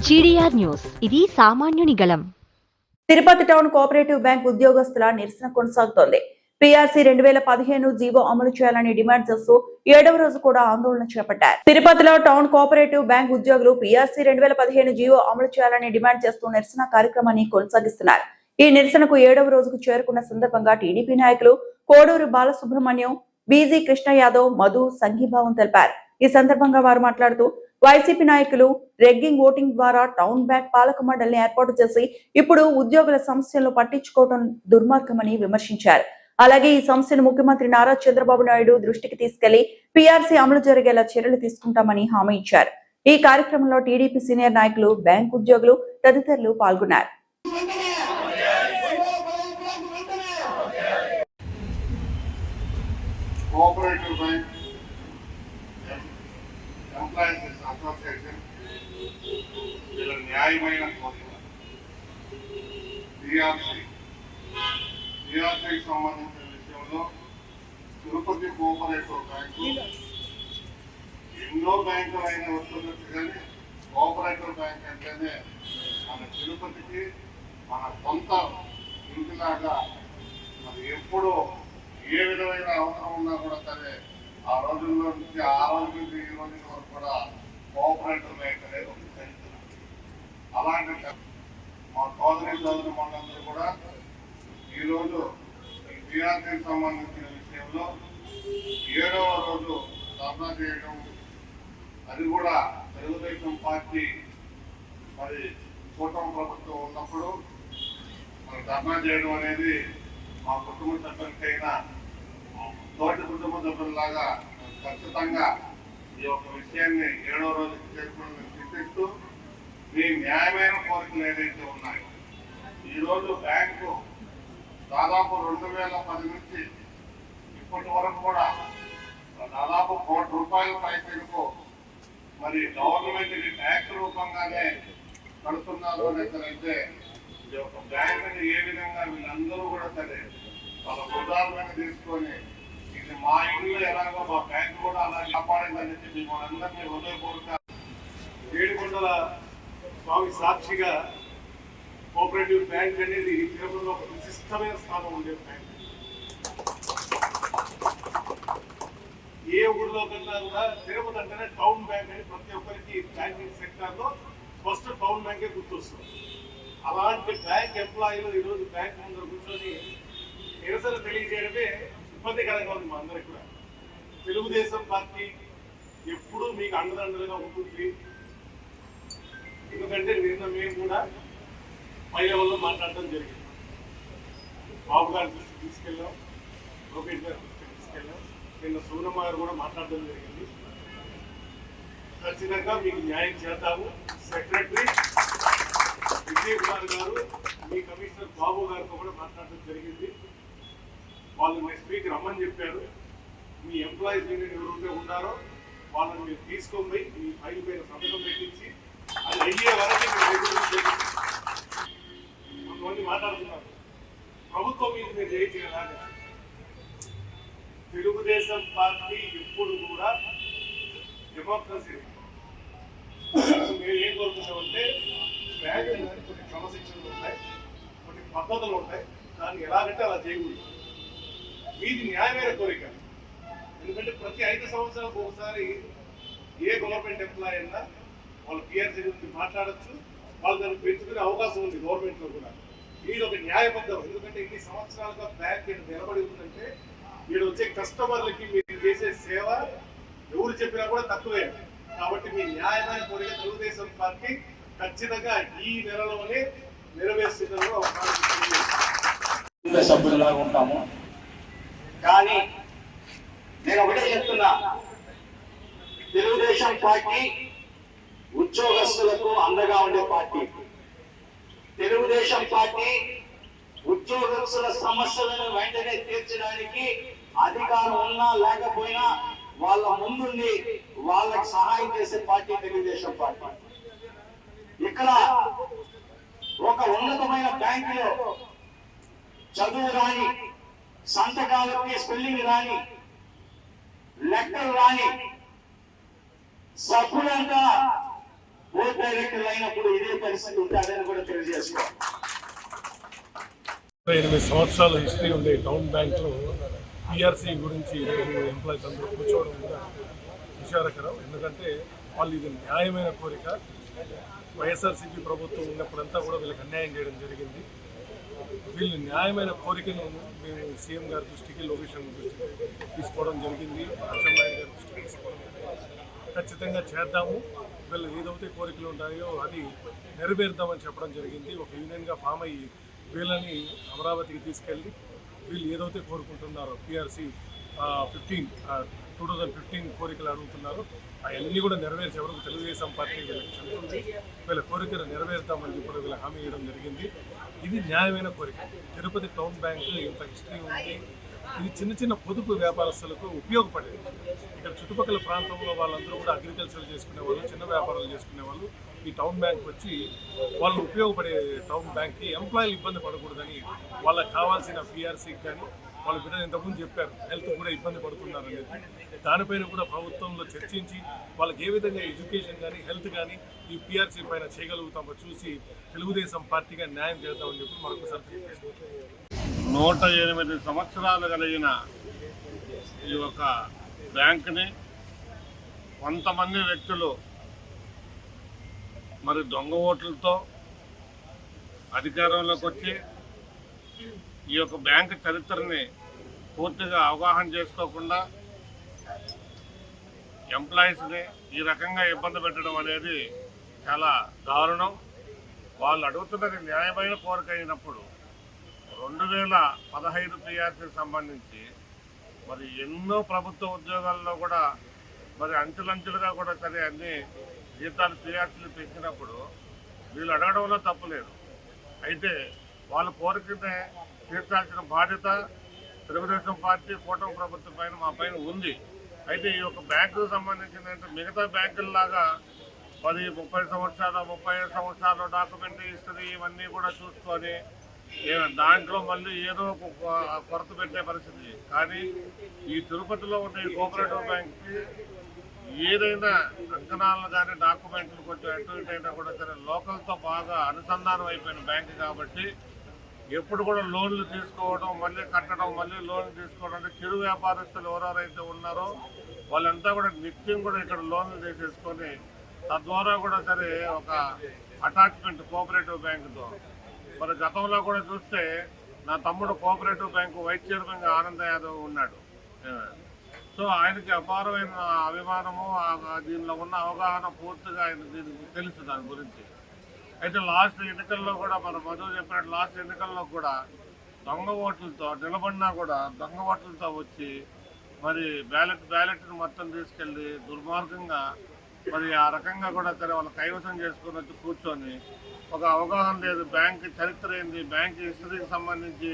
GDR news, ఇది సామాన్యుని గళం. తిరుపతి టౌన్ కోఆపరేటివ్ బ్యాంక్ ఉద్యోగస్తుల నిరసన కొనసాగుతోంది. పీఆర్సీ 2015 జీవో అమలు చేయాలని డిమాండ్ చేస్తూ 7వ రోజు కూడా ఆందోళన చేపట్టారు. తిరుపతిలో టౌన్ కోఆపరేటివ్ బ్యాంక్ ఉద్యోగులు పీఆర్సీ 2015 జీవో అమలు చేయాలని డిమాండ్ చేస్తూ నిరసన కార్యక్రమాన్ని కొనసాగిస్తున్నారు. ఈ నిరసనకు 7వ రోజుకు చేరుకున్న సందర్భంగా టీడీపీ నాయకులు కోడూరు బాలసుబ్రహ్మణ్యం, బీజీ కృష్ణ యాదవ్, మధు సంఘీభావం తెలిపారు. ఈ సందర్భంగా వారు మాట్లాడుతూ వైసీపీ నాయకులు రెగ్గింగ్ ఓటింగ్ ద్వారా టౌన్ బ్యాంక్ పాలక మండలిని ఏర్పాటు చేసి ఇప్పుడు ఉద్యోగుల సమస్యలను పట్టించుకోవడం దుర్మార్గమని విమర్శించారు. అలాగే ఈ సమస్యను ముఖ్యమంత్రి నారా చంద్రబాబు నాయుడు దృష్టికి తీసుకెళ్లి పీఆర్సీ అమలు జరిగేలా చర్యలు తీసుకుంటామని హామీ ఇచ్చారు. ఈ కార్యక్రమంలో టీడీపీ సీనియర్ నాయకులు, బ్యాంక్ ఉద్యోగులు తదితరులు పాల్గొన్నారు. అసోసియేషన్ వీళ్ళ న్యాయమైన కోరిక పీఆర్సీకి సంబంధించిన విషయంలో తిరుపతి కోఆపరేటివ్ బ్యాంకు ఎన్నో బ్యాంకులు అయినా వస్తున్నట్టు కానీ కోఆపరేటివ్ బ్యాంక్ అంటేనే మన తిరుపతికి మన సొంత ఇంటిలాగా మరి ఎప్పుడూ ఏ విధమైన అవసరం ఉన్నా కూడా సరే ఆ రోజుల్లో నుంచి ఆ రోజు నుంచి ఈ రోజుల వరకు కూడా కోఆపరేటివ్ బ్యాంక్ అనేది ఒక చరిత్ర. అలాంటి మా సోదరి మండలంలో కూడా ఈరోజు ఈ పీఆర్సీకి సంబంధించిన విషయంలో 7వ రోజు ధర్నా చేయడం, అది కూడా తెలుగుదేశం పార్టీ మరి కూటమి ప్రభుత్వం ఉన్నప్పుడు మరి ధర్నా చేయడం అనేది మా కుటుంబ సభ్యులకైనా తోటి కుటుంబ సభ్యులలాగా ఖచ్చితంగా ఈ యొక్క విషయాన్ని 7వ రోజుకి చేరుకుని చూపిస్తూ మీ న్యాయమైన కోరికలు ఏదైతే ఉన్నాయో ఈరోజు బ్యాంకు దాదాపు 2010 నుంచి ఇప్పటి వరకు కూడా దాదాపు ₹1 కోటి పైసలకు మరి గవర్నమెంట్ ట్యాక్స్ రూపంగానే కడుతున్నారు అనేసరైతే ఈ యొక్క బ్యాంకుని ఏ విధంగా వీళ్ళందరూ కూడా సరే వాళ్ళ ఉదాహరణ తీసుకొని ఇది మా ఇల్లు ఎలాగో మా బ్యాంకు కూడా అలా కాపాడిందని చెప్పి మనందరినీ హృదయపూర్వక ఏడుకొండల స్వామి సాక్షిగా కోఆపరేటివ్ బ్యాంక్ అనేది తిరుపతిలో ఒక విశిష్టమైన స్థానం ఉండే బ్యాంక్. ఏ ఊళ్ళో కన్నా కూడా తిరుపతి అంటేనే టౌన్ బ్యాంక్ అని ప్రతి ఒక్కరికి బ్యాంకింగ్ సెక్టర్ లో ఫస్ట్ టౌన్ బ్యాంకే గుర్తొస్తుంది. అలాంటి బ్యాంక్ ఎంప్లాయీలు ఈరోజు బ్యాంక్ ముందర కూర్చొని నిరసన తెలియజేయడమే ఇబ్బందికరంగా ఉంది మా అందరికి కూడా. తెలుగుదేశం పార్టీ ఎప్పుడూ మీకు అండదండలుగా ఉంటుంది. ఎందుకంటే నిన్న మేము కూడా పై లెవెల్లో మాట్లాడటం జరిగింది. బాబు గారి దృష్టికి తీసుకెళ్ళాం, లోకేష్ గారి దృష్టికి తీసుకెళ్ళాం, నిన్న సోనమ్మ గారు కూడా మాట్లాడటం జరిగింది. ఖచ్చితంగా మీకు న్యాయం చేద్దాము. సెక్రటరీ విజయ్ కుమార్ గారు, మీ కమిషనర్ బాబు గారితో కూడా మాట్లాడటం జరిగింది. వాళ్ళు నెక్స్ట్ వీక్ రమ్మని చెప్పారు. మీ ఎంప్లాయీస్ యూనియన్ ఎవరైతే ఉన్నారో వాళ్ళని మీరు తీసుకొని పోయి మీ ఫైల్ పైన సంతకం పెట్టించి అది అయ్యే వరకు కొంతమంది మాట్లాడుతున్నారు ప్రభుత్వం మీద మీరు చేయించగలగా. తెలుగుదేశం పార్టీ ఎప్పుడు కూడా డెమోక్రసీ మేము ఏం కోరుకుంటామంటే బ్యాంక్ కొన్ని క్రమశిక్షణలు ఉంటాయి, కొన్ని పద్ధతులు ఉంటాయి, దాన్ని ఎలాగంటే అలా చేయకూడదు. మీది న్యాయమైన కోరిక. ఎందుకంటే ప్రతి 5 సంవత్సరాలకు ఒకసారి ఏ గవర్నమెంట్ ఎంప్లాయీ అయినా వాళ్ళు పీఆర్సీ గురించి మాట్లాడచ్చు, వాళ్ళు దాన్ని పెంచుకునే అవకాశం ఉంది గవర్నమెంట్ లో కూడా. ఇది ఒక న్యాయబద్ధం. ఎందుకంటే ఇన్ని సంవత్సరాలుగా బ్యాంక్ నిలబడి ఉందంటే వీడు వచ్చే కస్టమర్లకి మీరు చేసే సేవ ఎవరు చెప్పినా కూడా తక్కువే. కాబట్టి మీ న్యాయమైన కోరిక తెలుగుదేశం పార్టీ ఖచ్చితంగా ఈ నెలలోనే నెరవేర్చడంలో సభ్యులాగా ఉంటాము. కానీ నేను ఒకటే చెప్తున్నా, తెలుగుదేశం పార్టీ ఉద్యోగస్తులకు అండగా ఉండే పార్టీ. తెలుగుదేశం పార్టీ ఉద్యోగస్తుల సమస్యలను వెంటనే తీర్చడానికి అధికారం ఉన్నా లేకపోయినా వాళ్ళ ముందుండి వాళ్ళకి సహాయం చేసే పార్టీ తెలుగుదేశం పార్టీ. ఇక్కడ ఒక ఉన్నతమైన బ్యాంకులో చదువు రాని, సంతకాలకి స్పెల్లింగ్ రాని, లెక్కలు రాని సభ్యులంతా బోర్డు డైరెక్టర్లు అయినప్పుడు ఇదే పరిస్థితి ఉంటుందని కూడా తెలియజేసుకోవాలి. 8 సంవత్సరాల హిస్టరీ ఉండే టౌన్ బ్యాంక్లో పిఆర్సీ గురించి ఈరోజు ఎంప్లాయీస్ అందరూ కూర్చోవడం కూడా విచారకరం. ఎందుకంటే వాళ్ళు ఇది న్యాయమైన కోరిక. వైఎస్ఆర్సీపీ ప్రభుత్వం ఉన్నప్పుడంతా కూడా వీళ్ళకి అన్యాయం చేయడం జరిగింది. వీళ్ళు న్యాయమైన కోరికను మేము సీఎం గారి దృష్టికి, లోకేష్ దృష్టికి తీసుకోవడం జరిగింది, అచ్చెన్నాయుడు గారి దృష్టికి తీసుకోవడం జరిగింది. ఖచ్చితంగా చేద్దాము, వీళ్ళు ఏదైతే కోరికలు ఉంటాయో అది నెరవేర్దామని చెప్పడం జరిగింది. ఒక యూనియన్గా ఫామ్ అయ్యి వీళ్ళని అమరావతికి తీసుకెళ్ళి వీళ్ళు ఏదైతే కోరుకుంటున్నారో పిఆర్సీ 2015 కోరికలు అడుగుతున్నారు అవన్నీ కూడా నెరవేర్చే వరకు తెలుగుదేశం పార్టీ వీళ్ళకి చెబుతుంది. వీళ్ళ కోరికలు నెరవేరుతామని చెప్పి వీళ్ళ హామీ ఇవ్వడం జరిగింది. ఇది న్యాయమైన కోరిక. తిరుపతి టౌన్ బ్యాంకు ఇంత హిస్టరీ ఉంది. ఇది చిన్న చిన్న పొదుపు వ్యాపారస్తులకు ఉపయోగపడేది. ఇక్కడ చుట్టుపక్కల ప్రాంతంలో వాళ్ళందరూ కూడా అగ్రికల్చర్ చేసుకునే వాళ్ళు, చిన్న వ్యాపారాలు చేసుకునే వాళ్ళు ఈ టౌన్ బ్యాంక్ వచ్చి వాళ్ళు ఉపయోగపడే టౌన్ బ్యాంక్కి ఎంప్లాయీలు ఇబ్బంది పడకూడదని వాళ్ళకి కావాల్సిన పిఆర్సీకి కానీ వాళ్ళ బిడ్డలు ఇంతకుముందు చెప్పారు హెల్త్ కూడా ఇబ్బంది పడుతున్నారని చెప్పి దానిపైన కూడా ప్రభుత్వంలో చర్చించి వాళ్ళకి ఏ విధంగా ఎడ్యుకేషన్ కానీ హెల్త్ కానీ ఈ పిఆర్సీ పైన చేయగలుగుతామో చూసి తెలుగుదేశం పార్టీగా న్యాయం చేద్దామని చెప్పి మరొకసారి తెలియజేసుకుంటాం. 108 సంవత్సరాలు కలిగిన ఈ యొక్క బ్యాంకుని కొంతమంది వ్యక్తులు మరి దొంగ ఓట్లతో అధికారంలోకి వచ్చి ఈ యొక్క బ్యాంకు చరిత్రని పూర్తిగా అవగాహన చేసుకోకుండా ఎంప్లాయీస్ని ఈ రకంగా ఇబ్బంది పెట్టడం అనేది చాలా దారుణం. వాళ్ళు అడుగుతున్నది న్యాయమైన కోరిక అయినప్పుడు 2015 పిఆర్సీకి సంబంధించి మరి ఎన్నో ప్రభుత్వ ఉద్యోగాల్లో కూడా మరి అంచెలంచెలుగా కూడా సరే అన్ని జీతాలు పిఆర్సీలు పెంచినప్పుడు వీళ్ళు అడగడంలో తప్పులేదు. అయితే వాళ్ళ కోరికనే తీర్చాల్సిన బాధ్యత తెలుగుదేశం పార్టీ కూటమి ప్రభుత్వం పైన మా పైన ఉంది. అయితే ఈ యొక్క బ్యాంకుకు సంబంధించిన మిగతా బ్యాంకుల్లాగా 10-30 సంవత్సరాలు 35 సంవత్సరాలు డాక్యుమెంట్ హిస్టరీ ఇవన్నీ కూడా చూసుకొని దాంట్లో మళ్ళీ ఏదో కొరత పెట్టే పరిస్థితి. కానీ ఈ తిరుపతిలో ఉన్న ఈ కోఆపరేటివ్ బ్యాంక్కి ఏదైనా అంకణాలను కానీ డాక్యుమెంట్లు కొంచెం అటు ఇటు అయినా కూడా సరే లోకల్తో బాగా అనుసంధానం అయిపోయిన బ్యాంక్ కాబట్టి ఎప్పుడు కూడా లోన్లు తీసుకోవడం, మళ్ళీ కట్టడం, మళ్ళీ లోన్లు తీసుకోవడం అంటే చిరు వ్యాపారస్తులు ఎవరెవరైతే ఉన్నారో వాళ్ళంతా కూడా నిత్యం కూడా ఇక్కడ లోన్లు తీసేసుకొని తద్వారా కూడా సరే ఒక అటాచ్మెంట్ కోఆపరేటివ్ బ్యాంకుతో. మరి గతంలో కూడా చూస్తే నా తమ్ముడు కోఆపరేటివ్ బ్యాంకు వైస్ చైర్మన్గా ఆనంద యాదవ్ ఉన్నాడు. సో ఆయనకి అపారమైన అభిమానము, దీనిలో ఉన్న అవగాహన పూర్తిగా ఆయన దీనికి తెలుసు దాని గురించి. అయితే లాస్ట్ ఎన్నికల్లో కూడా మన మధు చెప్పినట్టు లాస్ట్ ఎన్నికల్లో కూడా దొంగ ఓట్లతో నిలబడినా కూడా దొంగ ఓట్లతో వచ్చి మరి బ్యాలెట్ని మొత్తం తీసుకెళ్ళి దుర్మార్గంగా మరి ఆ రకంగా కూడా సరే వాళ్ళు కైవసం చేసుకుని వచ్చి కూర్చొని ఒక అవగాహన లేదు, బ్యాంక్ చరిత్ర ఏంది, బ్యాంక్ హిస్టరీకి సంబంధించి